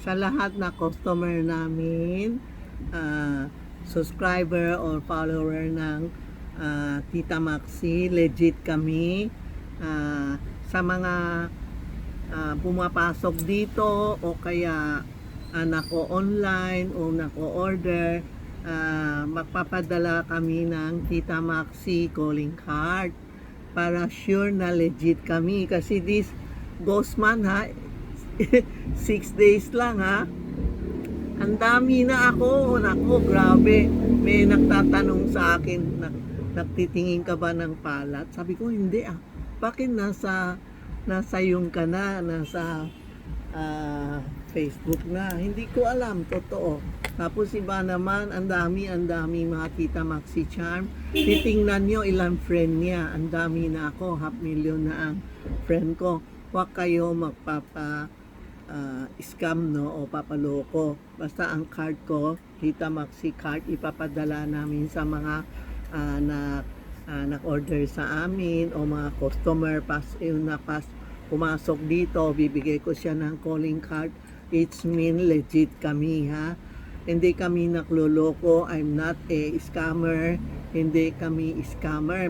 sa lahat na customer namin, subscriber or follower ng Tita Maxi, legit kami. Sa mga pumapasok dito o kaya nako-online o nako-order, magpapadala kami ng Tita Maxi calling card para sure na legit kami. Kasi this Gosman ha, 6 days lang ha. Ang dami na ako. Nako, grabe. May nagtatanong sa akin, nagtitingin ka ba ng palat? Sabi ko, hindi ah. Bakit nasa yung ka na, nasa Facebook na? Hindi ko alam, totoo. Tapos iba naman, ang dami mga Tita Maxi Charm. Titingnan nyo ilang friend niya. Ang dami na ako, 500,000 na ang friend ko. Huwag kayo scam no o papaloko. Basta ang card ko, Tita Maxi card, ipapadala namin sa mga nag-order sa amin o mga customer pumasok dito, bibigay ko siya ng calling card. It's mean legit kami ha. Hindi kami nakloloko. I'm not a scammer. Hindi kami scammer.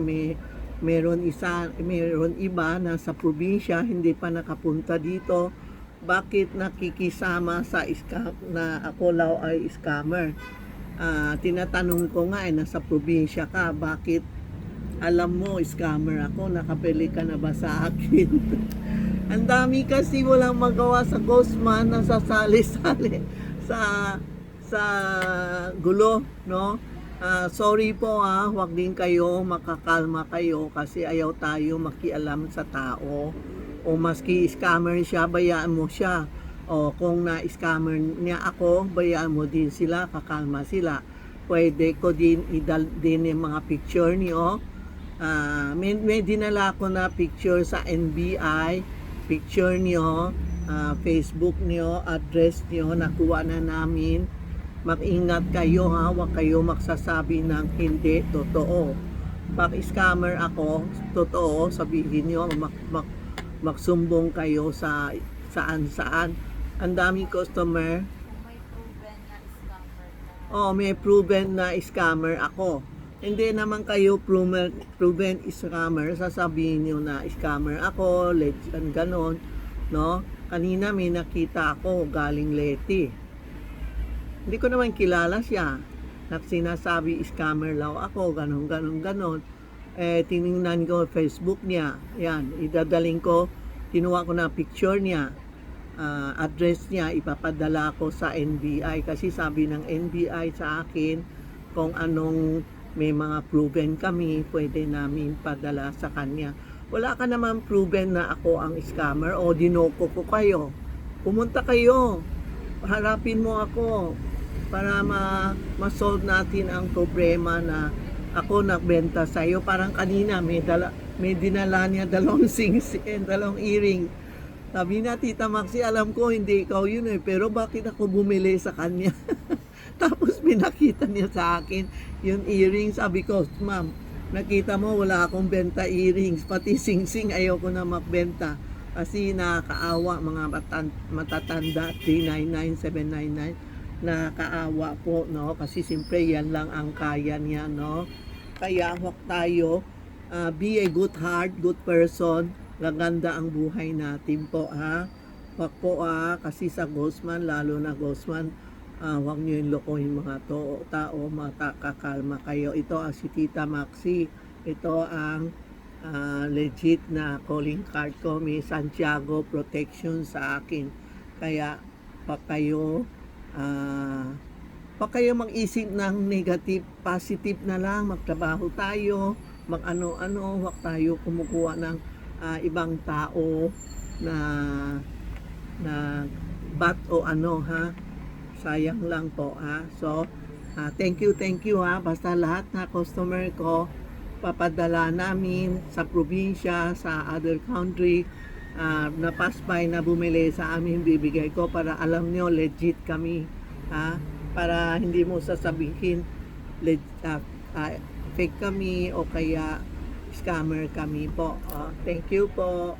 Meron iba na sa probinsya hindi pa nakapunta dito. Bakit nakikisama sa scam na ako law ay scammer? Tinatanong ko nga nasa probinsya ka, bakit alam mo scammer ako? Nakabili ka na ba sa akin? Ang dami kasi walang magawa sa Gosman, nasasali-sali sa gulo, no? Sorry po huwag din kayo, makakalma kayo kasi ayaw tayo makialam sa tao. O maski scammer siya, bayaan mo siya. O kung na-scammer niya ako, bayaan mo din sila, kakalma sila. Pwede ko din din yung mga picture niyo. May dinala ko na picture sa NBI, picture niyo, Facebook niyo, address niyo, nakuha na namin. Mag-ingat kayo ha, huwag kayo magsasabi ng hindi totoo. Pag scammer ako, totoo, sabihin niyo, magsumbong kayo sa saan. Ang daming customer. May proven na scammer ako. Hindi naman kayo proven scammer, sasabihin niyo na scammer ako, ganon, no? Kanina may nakita ako galing Leyte. Hindi ko naman kilala siya. Sinasabi scammer law ako, ganon. Tiningnan ko Facebook niya. Yan, idadaling ko, kinuha ko na picture niya. Address niya, ipapadala ko sa NBI. Kasi sabi ng NBI sa akin, kung anong may mga proven kami, pwede namin padala sa kanya. Wala ka naman proven na ako ang scammer o dinoko ko kayo. Pumunta kayo. Harapin mo ako para ma-solve natin ang problema na ako nagbenta sa iyo. Parang kanina may dinala niya 2 singsing, 2 earring. Sabi na, Tita Maxi, alam ko hindi ikaw yun pero bakit ako bumili sa kanya? Tapos pinakita niya sa akin yung earrings. Sabi ko, ma'am, nakita mo wala akong benta earrings, pati singsing ayoko na magbenta kasi nakakaawa, mga matatanda, 399, 799, nakakaawa po, no? Kasi siyempre yan lang ang kaya niya, no? Kaya huwag tayo, be a good heart, good person, gaganda ang buhay natin po ha. Huwag po kasi sa Gosman, lalo na Gosman, huwag nyo yung lokohin mga tao, makakalma kayo. Ito ang si Tita Maxi. Ito ang legit na calling card ko. May Santiago protection sa akin. Kaya pag kayo mag-isip ng negative, positive na lang, magtrabaho tayo, mag-ano-ano, huwag tayo kumukuha ng ibang tao na bat o ano ha. Sayang lang po ha. So, thank you ha. Basta lahat na customer ko, papadala namin sa probinsya, sa other country, na pass by na bumili sa amin, bibigay ko para alam nyo legit kami ha. Para hindi mo sasabihin fake kami o kaya scammer kami po. Thank you po.